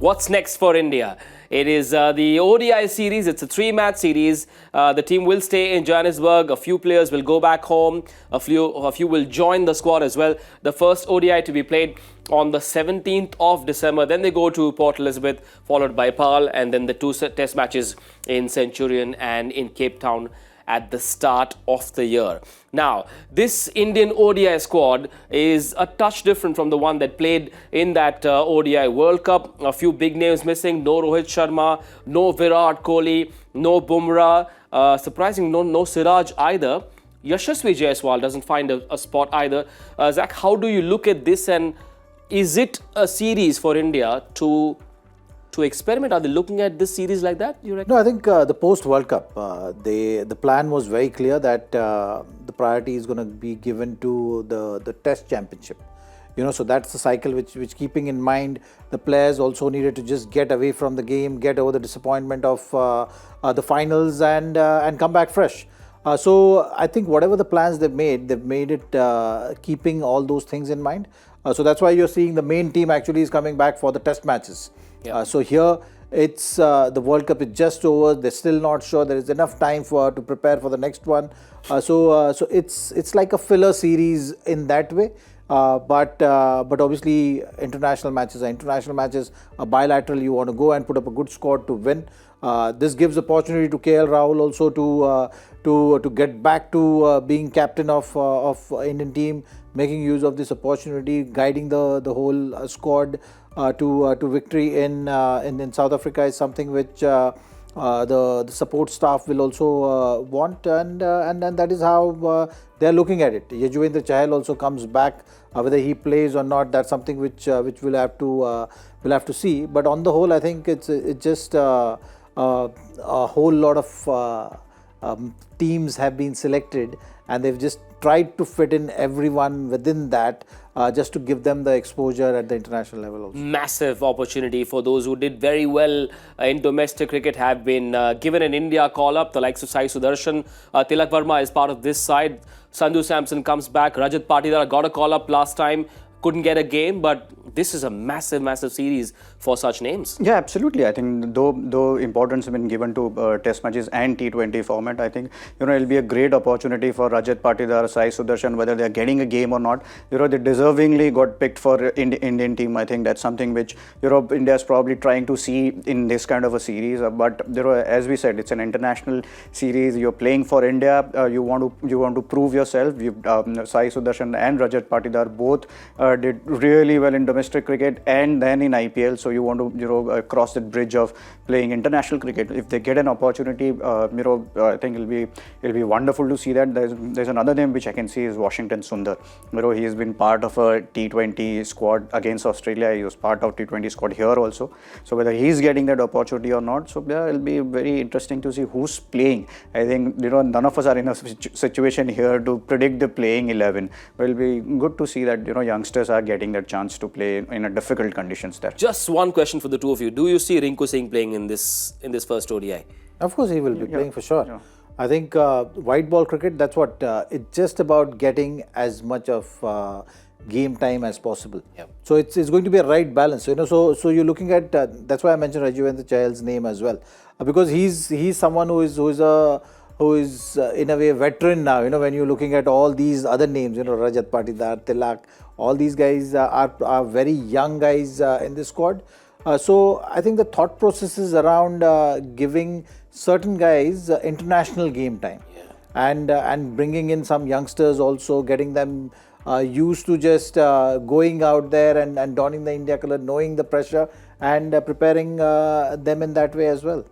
What's next for India? It is the ODI series. It's a three-match series. The team will stay in Johannesburg. A few players will go back home. A few will join the squad as well. The first ODI to be played on the 17th of December. Then they go to Port Elizabeth, followed by Paarl, and then the two test matches in Centurion and in Cape Town at the start of the year. Now, this Indian ODI squad is a touch different from the one that played in that ODI World Cup. A few big names missing. No Rohit Sharma, no Virat Kohli, no Bumrah. Surprisingly, no Siraj either. Yashasvi Jaiswal doesn't find a spot either. Zach, how do you look at this, and is it a series for India to experiment? Are they looking at this series like that, you reckon? No, I think the post-World Cup, the plan was very clear that the priority is going to be given to the Test Championship. So that's the cycle which keeping in mind, the players also needed to just get away from the game, get over the disappointment of the finals and come back fresh. So I think whatever the plans they've made it keeping all those things in mind. So that's why you're seeing the main team actually is coming back for the Test matches. Yeah. So here it's the World Cup is just over. They're still not sure there is enough time to prepare for the next one. So it's like a filler series in that way. But obviously international matches are bilateral. You want to go and put up a good squad to win. This gives opportunity to Rahul also to get back to being captain of Indian team, making use of this opportunity, guiding the whole squad to victory in South Africa is something which the support staff will also want, and that is how they are looking at it. Yajuvendra Chahal also comes back. Whether he plays or not, that's something which we'll have to see. But on the whole, I think it's just a whole lot of teams have been selected, and they've just tried to fit in everyone within that just to give them the exposure at the international level also. Massive opportunity for those who did very well in domestic cricket, have been given an India call-up. The likes of Sai Sudarshan, Tilak Verma is part of this side. Sanju Samson comes back. Rajat Patidar got a call-up last time. Couldn't get a game, but this is a massive series for such names. Yeah, absolutely. I think though importance has been given to Test matches and T20 format, I think it'll be a great opportunity for Rajat Patidar, Sai Sudarshan, whether they're getting a game or not. They deservingly got picked for Indian team. I think that's something which India is probably trying to see in this kind of a series. But as we said, it's an international series. You're playing for India. You want to prove yourself. Sai Sudarshan and Rajat Patidar both did really well in domestic cricket and then in IPL. So you want to cross that bridge of playing international cricket. If they get an opportunity, I think it'll be wonderful to see that. There's another name which I can see is Washington Sundar. He has been part of a T20 squad against Australia. He was part of T20 squad here also. So whether he's getting that opportunity or not, so yeah, it'll be very interesting to see who's playing. I think none of us are in a situation here to predict the playing 11. But it'll be good to see that youngsters are getting that chance to play in a difficult conditions there. Just one question for the two of you. Do you see Rinku Singh playing in this first ODI? Of course he will be playing for sure. Yeah. I think white ball cricket, that's what it's just about getting as much of game time as possible. Yeah. So it's going to be a right balance. So you're looking at that's why I mentioned Yajuvendra Chahal's name as well, because he's someone who is in a way veteran now. When you're looking at all these other names, Rajat Patidar, Tilak, all these guys are very young guys in this squad. So I think the thought process is around giving certain guys international game time, and bringing in some youngsters also, getting them used to just going out there and donning the India colour, knowing the pressure, and preparing them in that way as well.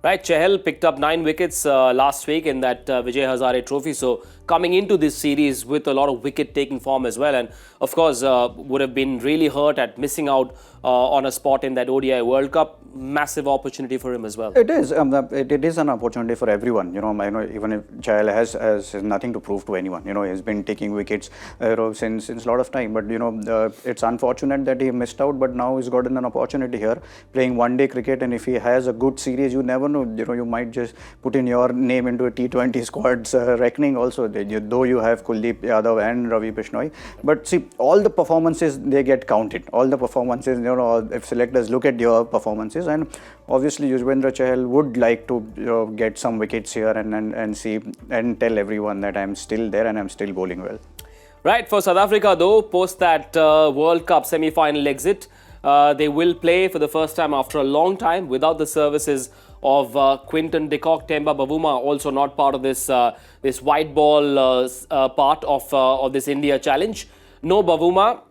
Right, Chahal picked up 9 wickets last week in that Vijay Hazare Trophy. So coming into this series with a lot of wicket-taking form as well, and of course would have been really hurt at missing out on a spot in that ODI World Cup. Massive opportunity for him as well. It is. It is an opportunity for everyone. I know even if Chahal has nothing to prove to anyone. He's been taking wickets since a lot of time. But it's unfortunate that he missed out. But now he's gotten an opportunity here, playing one-day cricket. And if he has a good series, you never know. You might just put in your name into a T20 squad's reckoning also. though you have Kuldeep Yadav and Ravi Bishnoi, but see, all the performances, they get counted. All the performances, if selectors look at your performances, and obviously Yuzvendra Chahal would like to get some wickets here and see and tell everyone that I'm still there and I'm still bowling well. Right, for South Africa though, post that World Cup semi-final exit, they will play for the first time after a long time without the services of Quinton de Kock. Temba Bavuma also not part of this this white ball part of this India challenge. No Bavuma,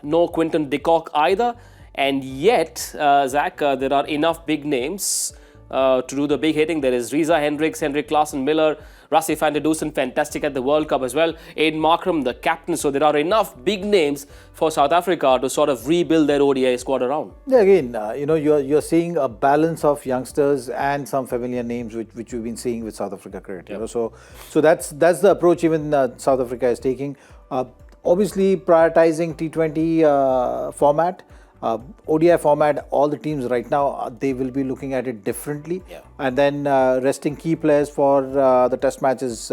no Quinton de Kock either, and yet, Zach, there are enough big names to do the big hitting. There is Reza Hendricks, Henrik Klaassen, Miller, Rassie van der Dusen, fantastic at the World Cup as well. Aiden Markram, the captain. So there are enough big names for South Africa to sort of rebuild their ODI squad around. Yeah, again, you're seeing a balance of youngsters and some familiar names which we've been seeing with South Africa cricket. Yep. So that's the approach even South Africa is taking. Obviously, prioritizing T20 format. ODI format, all the teams right now, they will be looking at it differently. Yeah. And then resting key players for the test matches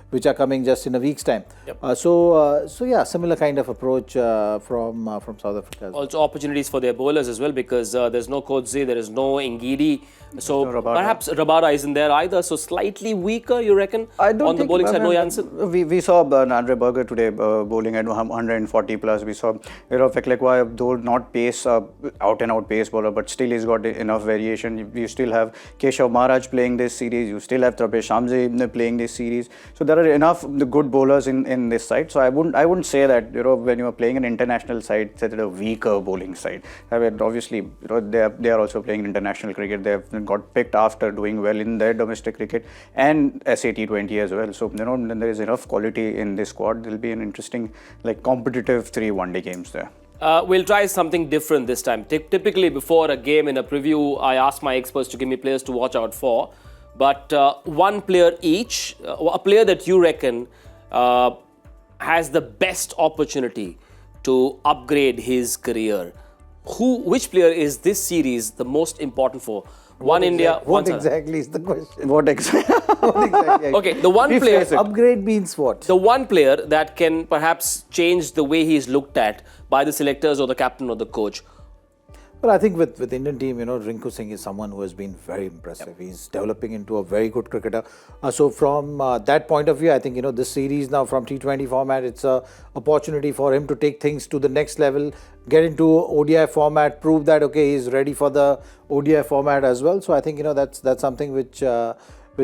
which are coming just in a week's time. Yep. So yeah, similar kind of approach from South Africa. Also opportunities for their bowlers as well, because there's no Kodze, there is no Ngidi. So perhaps Rabada isn't there either. So slightly weaker, you reckon, on the bowling side? No Jansen? We saw Andre Berger today bowling at 140 plus. We saw Veklekwa, though not pace, out and out pace bowler, but still he's got enough variation. You still have Keshav Maharaj playing this series. You still have Trapesh Shamse playing this series. So there are enough good bowlers in this side. So I wouldn't say that when you are playing an international side, that it's a weaker bowling side. I mean, obviously they are also playing international cricket. They have got picked after doing well in their domestic cricket and SAT20 as well. So there is enough quality in this squad. There will be an interesting, competitive 3 one-day games there. We'll try something different this time. Typically, before a game in a preview, I ask my experts to give me players to watch out for. But one player each, a player that you reckon has the best opportunity to upgrade his career. Which player is this series the most important for? One India, one What exactly is the question? What exactly? Okay, the one player... Upgrade means what? The one player that can perhaps change the way he is looked at by the selectors or the captain or the coach. Well, I think with the Indian team, Rinku Singh is someone who has been very impressive. Yep. He's developing into a very good cricketer. So from that point of view, I think, this series now from T20 format, it's a opportunity for him to take things to the next level, get into ODI format, prove that, okay, he's ready for the ODI format as well. So I think, that's something which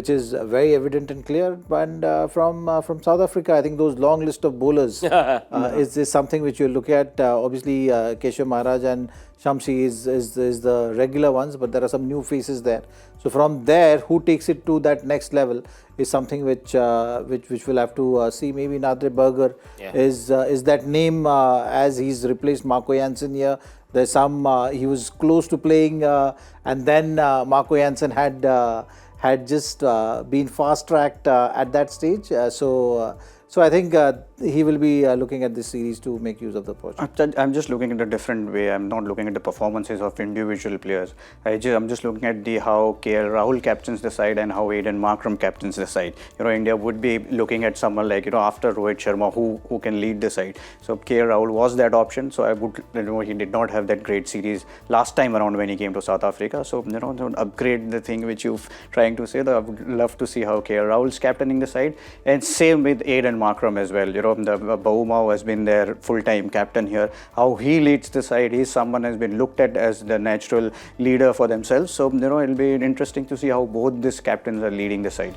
is very evident and clear. And from South Africa, I think those long list of bowlers is something which you look at. Obviously, Keshav Maharaj and Shamsi is the regular ones, but there are some new faces there. So from there, who takes it to that next level is something which we'll have to see. Maybe Andre Berger is that name as he's replaced Marco Jansen here. There's some he was close to playing, and then Marco Jansen had just been fast-tracked at that stage. So I think he will be looking at this series to make use of the opportunity. I'm just looking at a different way. I'm not looking at the performances of individual players. I'm just looking at how KL Rahul captains the side and how Aiden Markram captains the side. India would be looking at someone like, after Rohit Sharma who can lead the side. So KL Rahul was that option. So I would, he did not have that great series last time around when he came to South Africa. So, upgrade the thing which you're trying to say. I would love to see how KL Rahul's captaining the side. And same with Aiden Markram as well. The Bauma has been their full-time captain here. How he leads the side, he's someone has been looked at as the natural leader for themselves. So, it'll be interesting to see how both these captains are leading the side.